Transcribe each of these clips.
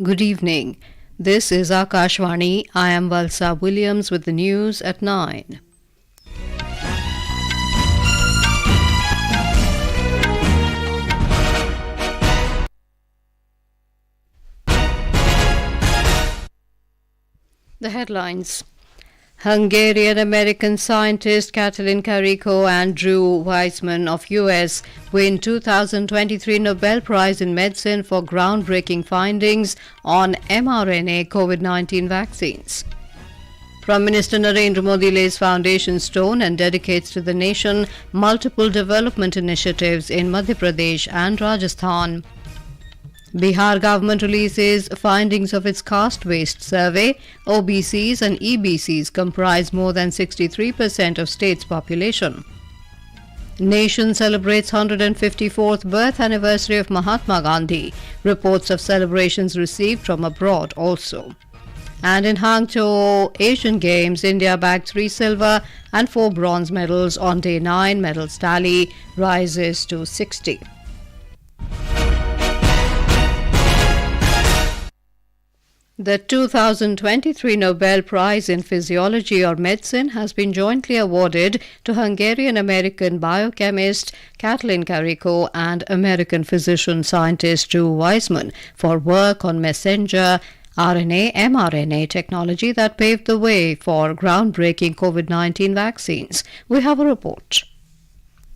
Good evening. This is Akashvani. I am Valsa Williams with the news at 9. The headlines. Hungarian-American scientist Katalin Kariko and Weissman of US win 2023 Nobel Prize in Medicine for groundbreaking findings on mRNA COVID-19 vaccines. Prime Minister Narendra Modi lays foundation stone and dedicates to the nation multiple development initiatives in Madhya Pradesh and Rajasthan. Bihar government releases findings of its caste-based survey. OBCs and EBCs comprise more than 63% of state's population. Nation celebrates 154th birth anniversary of Mahatma Gandhi. Reports of celebrations received from abroad also. And in Hangzhou Asian Games, India bagged 3 silver and 4 bronze medals on day 9. Medals tally rises to 60. The 2023 Nobel Prize in Physiology or Medicine has been jointly awarded to Hungarian-American biochemist Katalin Kariko and American physician-scientist Weissman for work on messenger RNA mRNA technology that paved the way for groundbreaking COVID-19 vaccines. We have a report.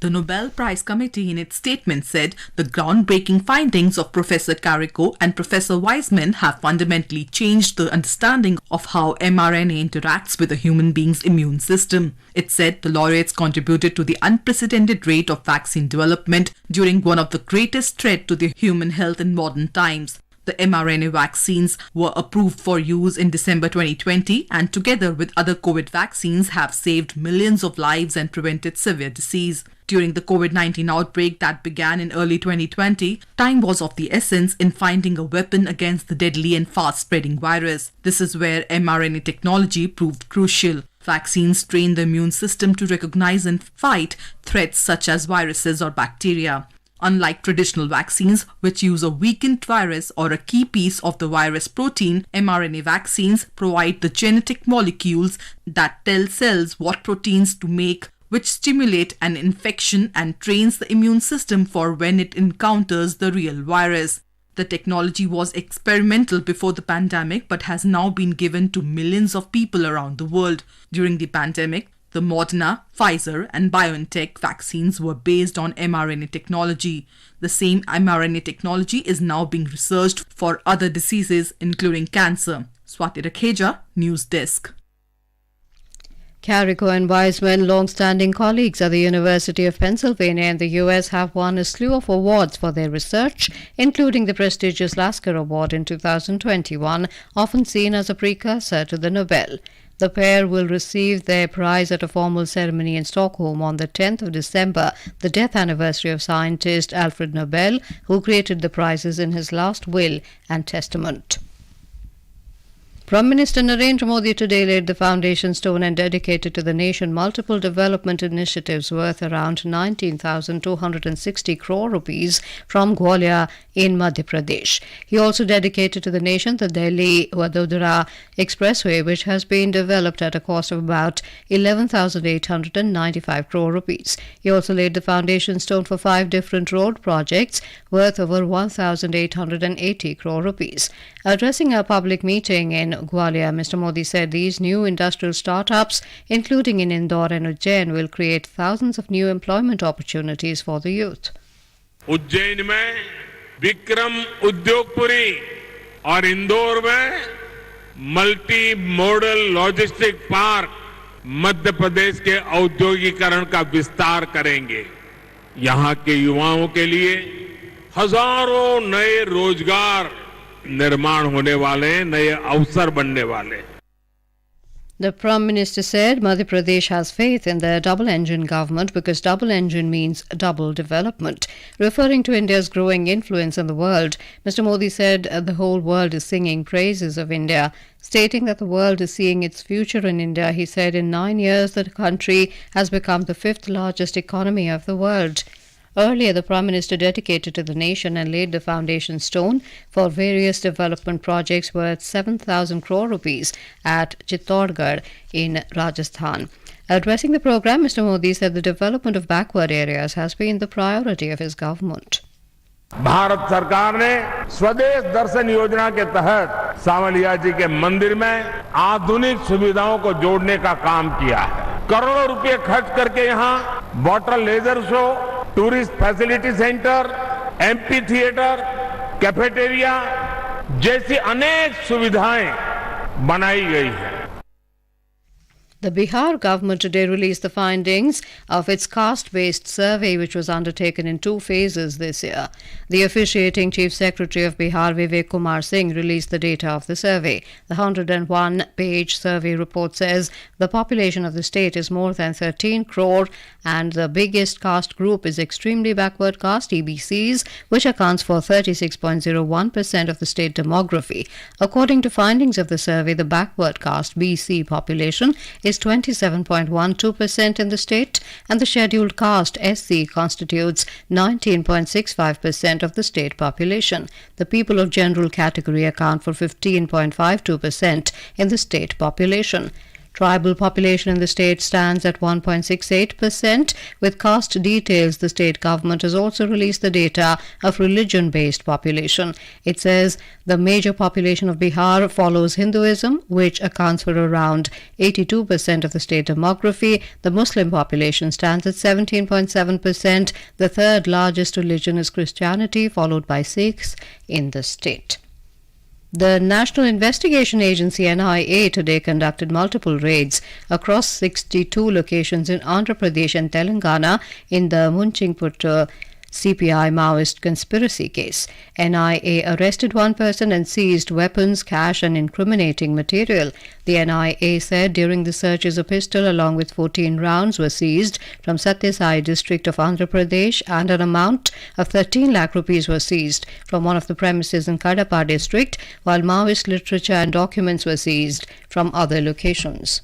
The Nobel Prize Committee in its statement said the groundbreaking findings of Professor Kariko and Professor Weissman have fundamentally changed the understanding of how mRNA interacts with a human being's immune system. It said the laureates contributed to the unprecedented rate of vaccine development during one of the greatest threats to the human health in modern times. The mRNA vaccines were approved for use in December 2020 and together with other COVID vaccines have saved millions of lives and prevented severe disease. During the COVID-19 outbreak that began in early 2020, time was of the essence in finding a weapon against the deadly and fast-spreading virus. This is where mRNA technology proved crucial. Vaccines train the immune system to recognize and fight threats such as viruses or bacteria. Unlike traditional vaccines, which use a weakened virus or a key piece of the virus protein, mRNA vaccines provide the genetic molecules that tell cells what proteins to make, which stimulate an infection and trains the immune system for when it encounters the real virus. The technology was experimental before the pandemic but has now been given to millions of people around the world. During the pandemic, the Moderna, Pfizer and BioNTech vaccines were based on mRNA technology. The same mRNA technology is now being researched for other diseases including cancer. Swati Rakheja, News Desk. Kariko and Weissman, long-standing colleagues at the University of Pennsylvania in the U.S., have won a slew of awards for their research, including the prestigious Lasker Award in 2021, often seen as a precursor to the Nobel. The pair will receive their prize at a formal ceremony in Stockholm on the 10th of December, the death anniversary of scientist Alfred Nobel, who created the prizes in his last will and testament. Prime Minister Narendra Modi today laid the foundation stone and dedicated to the nation multiple development initiatives worth around 19,260 crore rupees from Gwalior in Madhya Pradesh. He also dedicated to the nation the Delhi-Vadodara Expressway, which has been developed at a cost of about 11,895 crore rupees. He also laid the foundation stone for 5 different road projects worth over 1,880 crore rupees. Addressing a public meeting in Gwalior, Mr. Modi said these new industrial startups, including in Indore and Ujjain, will create thousands of new employment opportunities for the youth. Ujjain में विक्रम उद्योगपुरी और इंदौर में multi modal logistic park Madhya Pradesh के औद्योगिकरण का विस्तार करेंगे। यहां के युवाओं के लिए हजारों नए रोजगार निर्माण होने वाले, नए अवसर बनने वाले। The Prime Minister said Madhya Pradesh has faith in the double-engine government because double engine means double development. Referring to India's growing influence in the world, Mr. Modi said the whole world is singing praises of India. Stating that the world is seeing its future in India, he said in 9 years the country has become the 5th largest economy of the world. Earlier, the Prime Minister dedicated to the nation and laid the foundation stone for various development projects worth 7,000 crore rupees at Chittorgarh in Rajasthan. Addressing the program, Mr. Modi said the development of backward areas has been the priority of his government. Bharat सरकार ने स्वदेश दर्शन योजना के तहत सावलिया जी के मंदिर में आधुनिक सुविधाओं को जोड़ने का काम किया है। करोड़ों रुपए खर्च करके यहाँ water laser show, tourist facility centre, MP theatre, cafeteria जैसी अनेक सुविधाएं बनाई गई है। The Bihar government today released the findings of its caste-based survey, which was undertaken in 2 phases this year. The officiating Chief Secretary of Bihar, Vivek Kumar Singh, released the data of the survey. The 101-page survey report says the population of the state is more than 13 crore and the biggest caste group is extremely backward caste, EBCs, which accounts for 36.01% of the state demography. According to findings of the survey, the backward caste BC population is 27.12% in the state, and the scheduled caste SC constitutes 19.65% of the state population. The people of general category account for 15.52% in the state population. Tribal population in the state stands at 1.68%. With caste details, the state government has also released the data of religion-based population. It says the major population of Bihar follows Hinduism, which accounts for around 82% of the state demography. The Muslim population stands at 17.7%. The third largest religion is Christianity, followed by Sikhs in the state. The National Investigation Agency NIA today conducted multiple raids across 62 locations in Andhra Pradesh and Telangana in the Munchingput CPI Maoist conspiracy case. NIA arrested 1 person and seized weapons, cash and incriminating material. The NIA said during the searches a pistol along with 14 rounds were seized from Satyasai district of Andhra Pradesh and an amount of 13 lakh rupees was seized from one of the premises in Kadapa district, while Maoist literature and documents were seized from other locations.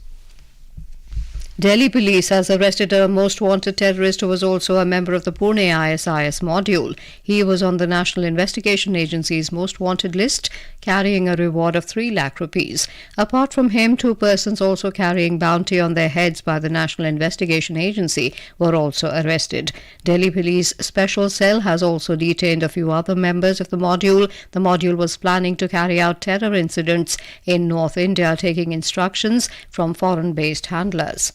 Delhi police has arrested a most wanted terrorist who was also a member of the Pune ISIS module. He was on the National Investigation Agency's most wanted list, carrying a reward of 3 lakh rupees. Apart from him, 2 persons also carrying bounty on their heads by the National Investigation Agency were also arrested. Delhi Police Special Cell has also detained a few other members of the module. The module was planning to carry out terror incidents in North India, taking instructions from foreign-based handlers.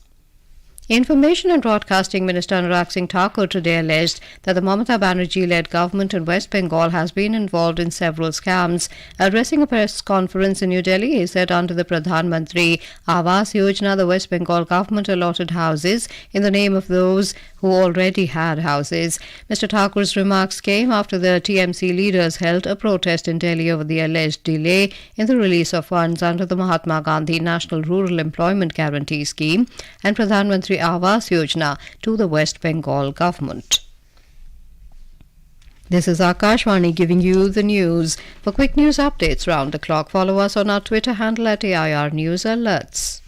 Information and Broadcasting Minister Anurag Singh Thakur today alleged that the Mamata Banerjee-led government in West Bengal has been involved in several scams. Addressing a press conference in New Delhi, he said under the Pradhan Mantri Awas Yojana, the West Bengal government allotted houses in the name of those who already had houses. Mr. Thakur's remarks came after the TMC leaders held a protest in Delhi over the alleged delay in the release of funds under the Mahatma Gandhi National Rural Employment Guarantee Scheme and Pradhan Mantri Awas Yojana to the West Bengal government. This is Akashvani giving you the news. For quick news updates round the clock, follow us on our Twitter handle at AIR News Alerts.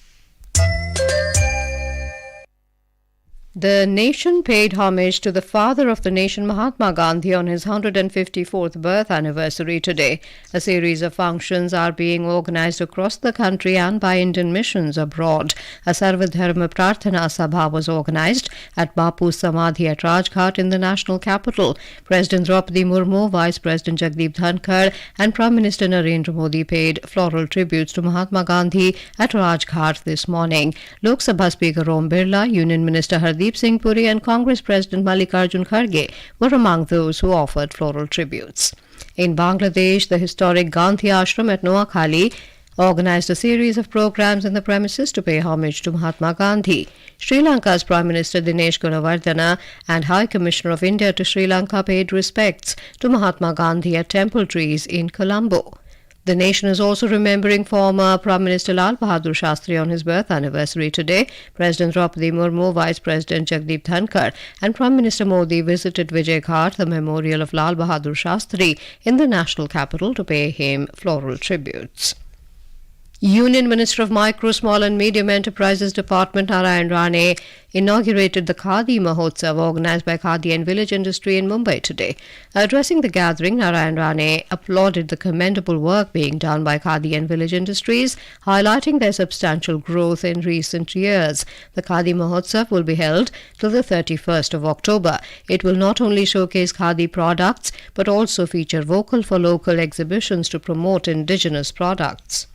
The nation paid homage to the father of the nation, Mahatma Gandhi, on his 154th birth anniversary today. A series of functions are being organized across the country and by Indian missions abroad. A Sarvadharma Prarthana Sabha was organized at Bapu's Samadhi at Rajghat in the national capital. President Draupadi Murmu, Vice President Jagdeep Dhankar and Prime Minister Narendra Modi paid floral tributes to Mahatma Gandhi at Rajghat this morning. Lok Sabha Speaker Om Birla, Union Minister Hardeep Singh Puri and Congress President Mallikarjun Kharge were among those who offered floral tributes. In Bangladesh, the historic Gandhi Ashram at Noakhali organized a series of programs in the premises to pay homage to Mahatma Gandhi. Sri Lanka's Prime Minister Dinesh Gunawardena and High Commissioner of India to Sri Lanka paid respects to Mahatma Gandhi at Temple Trees in Colombo. The nation is also remembering former Prime Minister Lal Bahadur Shastri on his birth anniversary today. President Draupadi Murmu, Vice President Jagdeep Dhankar and Prime Minister Modi visited Vijay Ghat, the memorial of Lal Bahadur Shastri, in the national capital to pay him floral tributes. Union Minister of Micro, Small and Medium Enterprises Department Narendra Modi inaugurated the Khadi Mahotsav organised by Khadi and Village Industry in Mumbai today. Addressing the gathering, Narendra Modi applauded the commendable work being done by Khadi and Village Industries, highlighting their substantial growth in recent years. The Khadi Mahotsav will be held till the 31st of October. It will not only showcase Khadi products but also feature vocal for local exhibitions to promote indigenous products.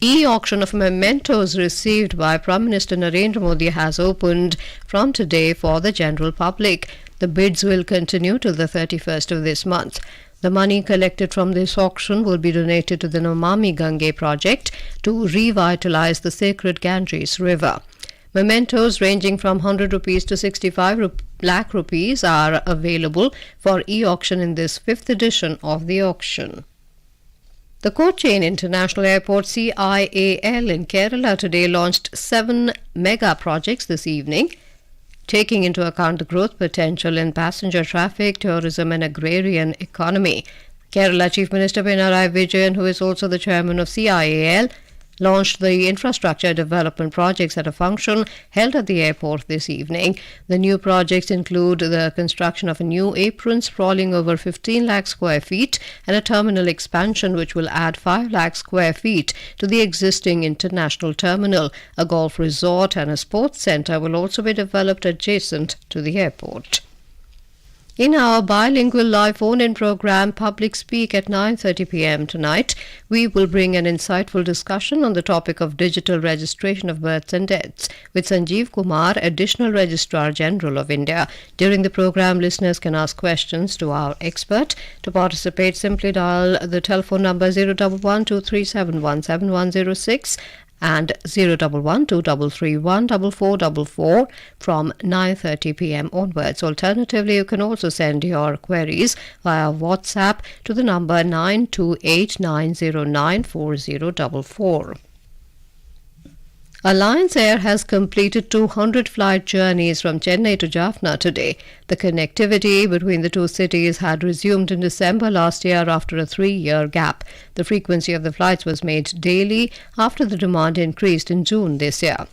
E-auction of mementos received by Prime Minister Narendra Modi has opened from today for the general public. The bids will continue till the 31st of this month. The money collected from this auction will be donated to the Namami Gange project to revitalize the sacred Ganges river. Mementos ranging from 100 rupees to 65 lakh rupees are available for e-auction in this 5th edition of the auction. The Cochin International Airport CIAL in Kerala today launched 7 mega projects this evening, taking into account the growth potential in passenger traffic, tourism and agrarian economy. Kerala Chief Minister Pinarayi Vijayan, who is also the chairman of CIAL, launched the infrastructure development projects at a function held at the airport this evening. The new projects include the construction of a new apron sprawling over 15 lakh square feet and a terminal expansion which will add 5 lakh square feet to the existing international terminal. A golf resort and a sports centre will also be developed adjacent to the airport. In our bilingual live phone-in program Public Speak at 9:30 p.m. tonight, we will bring an insightful discussion on the topic of digital registration of births and deaths with Sanjeev Kumar, Additional Registrar General of India. During the program, listeners can ask questions to our expert. To participate, simply dial the telephone number 011-2371-7106 and 011-233-14444 from 9:30 p.m. onwards. Alternatively, you can also send your queries via WhatsApp to the number 9289094044. Alliance Air has completed 200 flight journeys from Chennai to Jaffna today. The connectivity between the two cities had resumed in December last year after a 3-year gap. The frequency of the flights was made daily after the demand increased in June this year.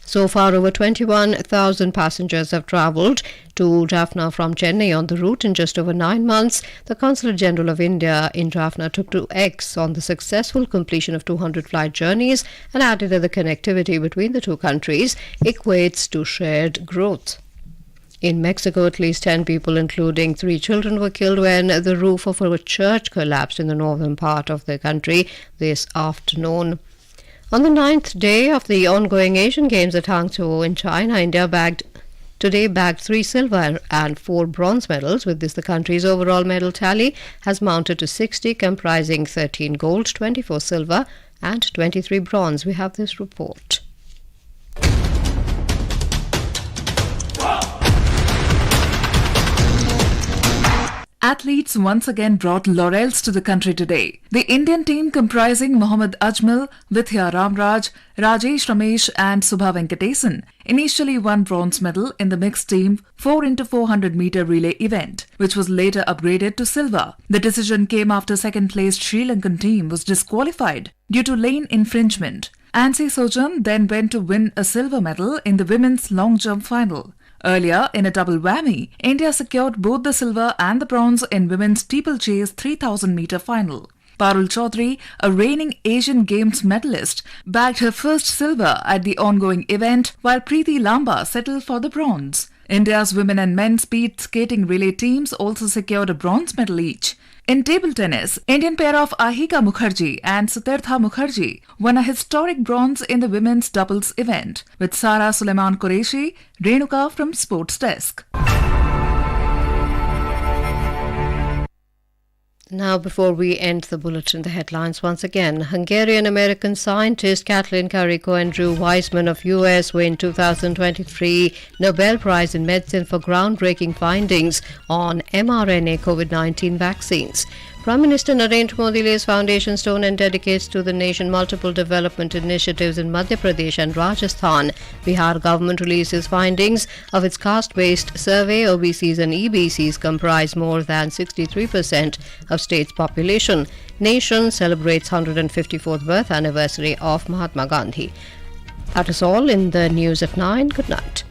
So far, over 21,000 passengers have travelled to Jaffna from Chennai on the route in just over 9 months. The Consulate General of India in Jaffna took to X on the successful completion of 200 flight journeys and added that the connectivity between the two countries equates to shared growth. In Mexico, at least 10 people, including 3 children, were killed when the roof of a church collapsed in the northern part of the country this afternoon. On the 9th day of the ongoing Asian Games at Hangzhou in China, India bagged 3 silver and 4 bronze medals. With this, the country's overall medal tally has mounted to 60, comprising 13 gold, 24 silver and 23 bronze. We have this report. Athletes once again brought laurels to the country today. The Indian team comprising Mohammad Ajmal, Vidya Ramraj, Rajesh Ramesh and Subha Venkatesan initially won bronze medal in the mixed team 4x400 meter relay event, which was later upgraded to silver. The decision came after second-placed Sri Lankan team was disqualified due to lane infringement. Ansi Sojan then went to win a silver medal in the women's long jump final. Earlier, in a double whammy, India secured both the silver and the bronze in women's steeplechase 3,000 meter final. Parul Chaudhary, a reigning Asian Games medalist, bagged her first silver at the ongoing event, while Preeti Lamba settled for the bronze. India's women and men speed skating relay teams also secured a bronze medal each. In table tennis, Indian pair of Ahika Mukherjee and Sutirtha Mukherjee won a historic bronze in the women's doubles event, with Sara Suleiman Qureshi, Renuka from Sports Desk. Now, before we end the bulletin, the headlines once again. Hungarian-American scientist Katalin Kariko and Drew Weissman of US win 2023 Nobel Prize in Medicine for groundbreaking findings on mRNA COVID-19 vaccines. Prime Minister Narendra Modi lays foundation stone and dedicates to the nation multiple development initiatives in Madhya Pradesh and Rajasthan. Bihar government releases findings of its caste-based survey. OBCs and EBCs comprise more than 63% of state's population. Nation celebrates 154th birth anniversary of Mahatma Gandhi. That is all in the news at 9. Good night.